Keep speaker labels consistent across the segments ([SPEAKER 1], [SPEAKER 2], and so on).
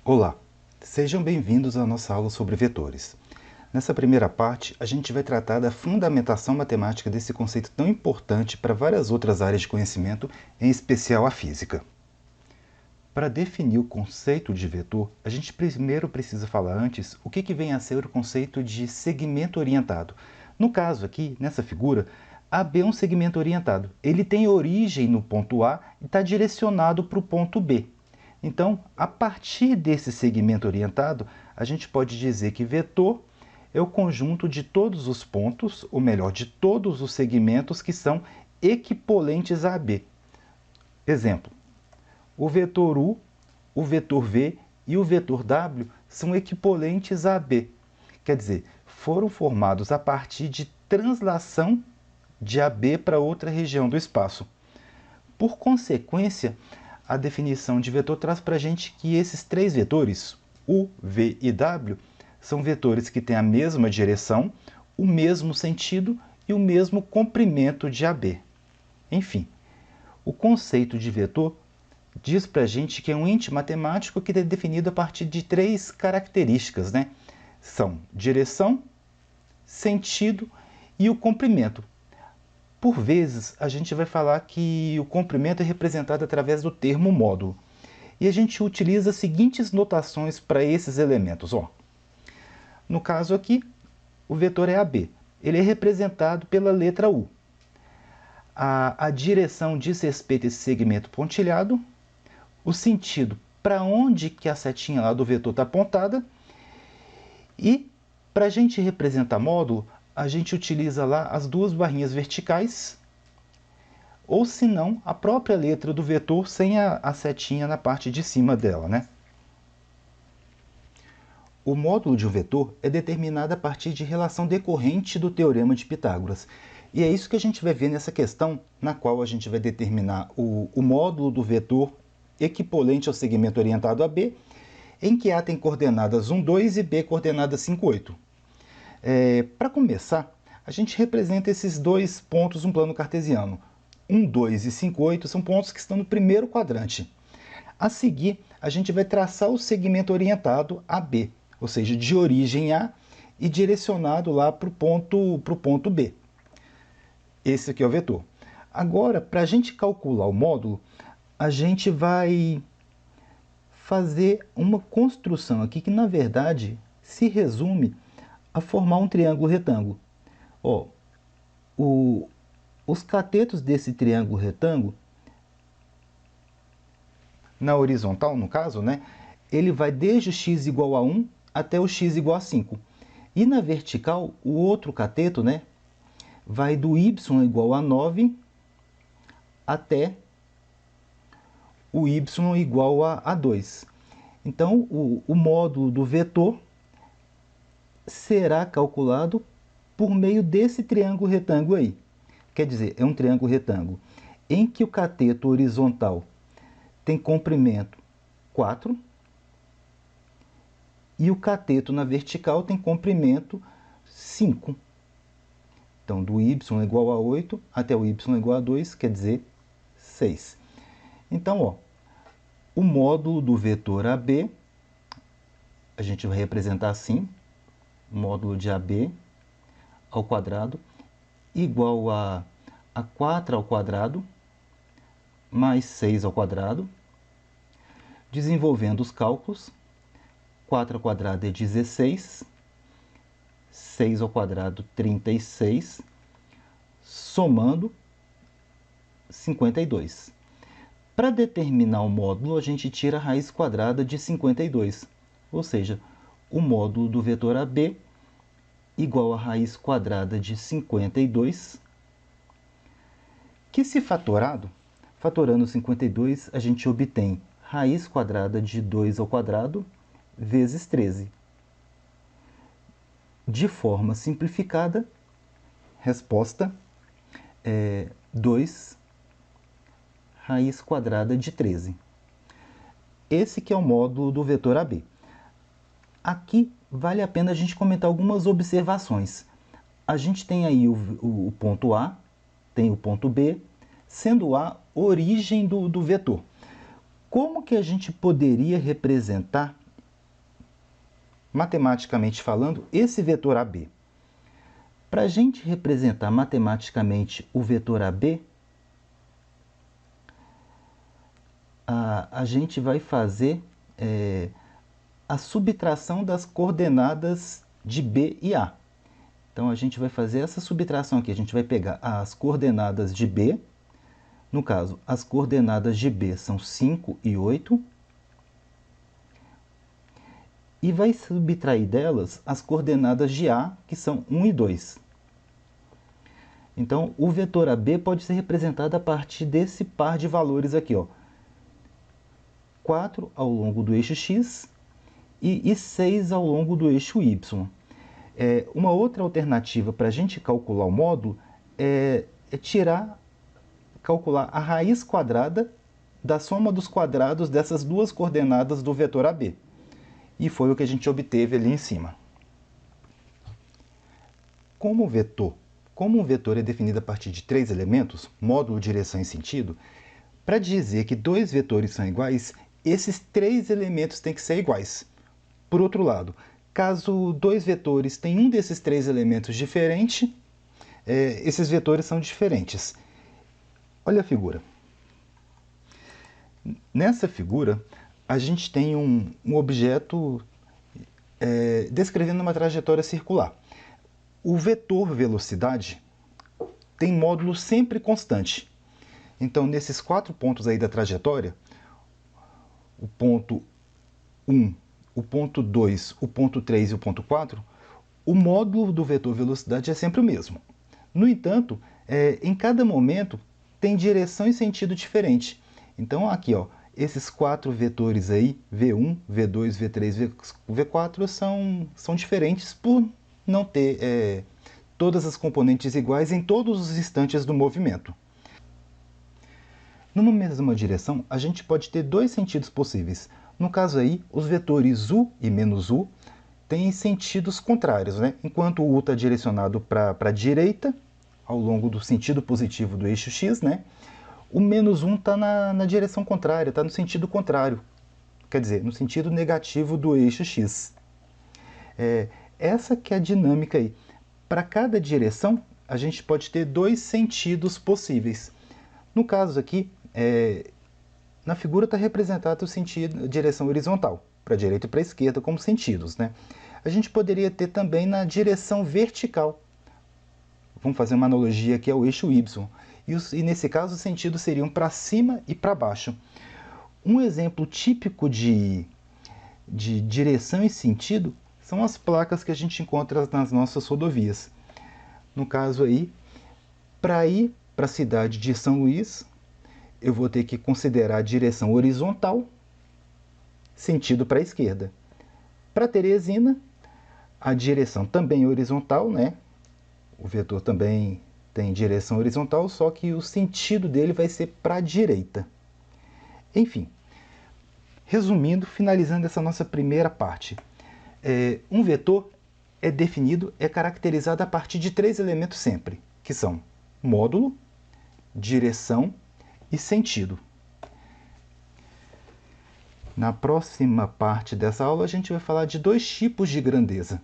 [SPEAKER 1] Olá, sejam bem-vindos à nossa aula sobre vetores. Nessa primeira parte, a gente vai tratar da fundamentação matemática desse conceito tão importante para várias outras áreas de conhecimento, em especial a física. Para definir o conceito de vetor, a gente primeiro precisa falar antes o que vem a ser o conceito de segmento orientado. No caso aqui, nessa figura, AB é um segmento orientado. Ele tem origem no ponto A e está direcionado para o ponto B. Então, a partir desse segmento orientado, a gente pode dizer que vetor é o conjunto de todos os pontos, ou melhor, de todos os segmentos que são equipolentes a AB. Exemplo, o vetor U, o vetor V e o vetor W são equipolentes a AB. Quer dizer, foram formados a partir de translação de AB para outra região do espaço. Por consequência, a definição de vetor traz para a gente que esses três vetores, U, V e W, são vetores que têm a mesma direção, o mesmo sentido e o mesmo comprimento de AB. Enfim, o conceito de vetor diz para a gente que é um ente matemático que é definido a partir de três características, né? São direção, sentido e o comprimento. Por vezes, a gente vai falar que o comprimento é representado através do termo módulo. E a gente utiliza as seguintes notações para esses elementos. No caso aqui, o vetor é AB. Ele é representado pela letra U. A direção diz respeito a esse segmento pontilhado. O sentido, para onde que a setinha lá do vetor está apontada. E, para a gente representar módulo, a gente utiliza lá as duas barrinhas verticais, ou se não, a própria letra do vetor sem a setinha na parte de cima dela, né? O módulo de um vetor é determinado a partir de relação decorrente do Teorema de Pitágoras. E é isso que a gente vai ver nessa questão, na qual a gente vai determinar o módulo do vetor equipolente ao segmento orientado a B, em que A tem coordenadas 1, 2 e B coordenadas 5, 8. Para começar, a gente representa esses dois pontos no plano cartesiano. 1, 2 e 5, 8 são pontos que estão no primeiro quadrante. A seguir, a gente vai traçar o segmento orientado a B, ou seja, de origem A e direcionado lá para o ponto B. Esse aqui é o vetor. Agora, para a gente calcular o módulo, a gente vai fazer uma construção aqui que, na verdade, se resume a formar um triângulo retângulo. Os catetos desse triângulo retângulo, na horizontal, no caso, né, ele vai desde o x igual a 1 até o x igual a 5. E na vertical, o outro cateto, né, vai do y igual a 9 até o y igual a 2. Então, o módulo do vetor será calculado por meio desse triângulo retângulo aí. Quer dizer, é um triângulo retângulo em que o cateto horizontal tem comprimento 4 e o cateto na vertical tem comprimento 5. Então, do y igual a 8 até o y igual a 2, quer dizer 6. Então, o módulo do vetor AB, a gente vai representar assim, módulo de AB ao quadrado, igual a 4 ao quadrado, mais 6 ao quadrado. Desenvolvendo os cálculos, 4 ao quadrado é 16, 6 ao quadrado 36, somando 52. Para determinar o módulo, a gente tira a raiz quadrada de 52, ou seja, o módulo do vetor AB igual a raiz quadrada de 52, que se fatorado, fatorando 52, a gente obtém raiz quadrada de 2 ao quadrado vezes 13. De forma simplificada, resposta é 2 raiz quadrada de 13. Esse que é o módulo do vetor AB. Aqui vale a pena a gente comentar algumas observações. A gente tem aí o ponto A, tem o ponto B, sendo A origem do vetor. Como que a gente poderia representar matematicamente falando, esse vetor AB. Para a gente representar matematicamente o vetor AB, a gente vai fazer a subtração das coordenadas de B e A. Então, a gente vai fazer essa subtração aqui. A gente vai pegar as coordenadas de B. No caso, as coordenadas de B são 5 e 8. E vai subtrair delas as coordenadas de A, que são 1 e 2. Então, o vetor AB pode ser representado a partir desse par de valores aqui, ó. 4 ao longo do eixo X e 6 ao longo do eixo Y. Uma outra alternativa para a gente calcular o módulo é calcular a raiz quadrada da soma dos quadrados dessas duas coordenadas do vetor AB. E foi o que a gente obteve ali em cima. Como um vetor é definido a partir de 3 elementos, módulo, direção e sentido, para dizer que dois vetores são iguais, esses 3 elementos têm que ser iguais. Por outro lado, caso dois vetores tenham um desses 3 elementos diferente, esses vetores são diferentes. Olha a figura. Nessa figura, a gente tem um objeto descrevendo uma trajetória circular. O vetor velocidade tem módulo sempre constante. Então, nesses 4 pontos aí da trajetória, o ponto 1, o ponto 2, o ponto 3 e o ponto 4, o módulo do vetor velocidade é sempre o mesmo. No entanto, em cada momento tem direção e sentido diferente. Então, aqui, ó, esses 4 vetores aí, V1, V2, V3, V4, são diferentes por não ter todas as componentes iguais em todos os instantes do movimento. Numa mesma direção, a gente pode ter 2 sentidos possíveis. No caso aí, os vetores U e menos U têm sentidos contrários, né? Enquanto o U está direcionado para a direita, ao longo do sentido positivo do eixo X, né? O menos 1 está na direção contrária, está no sentido contrário. Quer dizer, no sentido negativo do eixo X. Essa que é a dinâmica aí. Para cada direção, a gente pode ter 2 sentidos possíveis. No caso aqui, na figura está representado o sentido, a direção horizontal, para a direita e para a esquerda como sentidos, né? A gente poderia ter também na direção vertical. Vamos fazer uma analogia aqui ao eixo Y. E nesse caso, os sentidos seriam para cima e para baixo. Um exemplo típico de direção e sentido são as placas que a gente encontra nas nossas rodovias. No caso aí, para ir para a cidade de São Luís, eu vou ter que considerar a direção horizontal, sentido para a esquerda. Para Teresina, a direção também é horizontal, né? O vetor também tem direção horizontal, só que o sentido dele vai ser para a direita. Enfim, resumindo, finalizando essa nossa primeira parte. Um vetor é definido, é caracterizado a partir de 3 elementos sempre, que são módulo, direção e sentido. Na próxima parte dessa aula, a gente vai falar de 2 tipos de grandeza,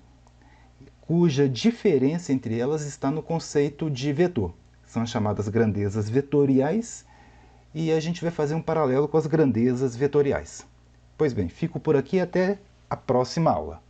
[SPEAKER 1] cuja diferença entre elas está no conceito de vetor. São as chamadas grandezas vetoriais e a gente vai fazer um paralelo com as grandezas vetoriais. Pois bem, fico por aqui até a próxima aula.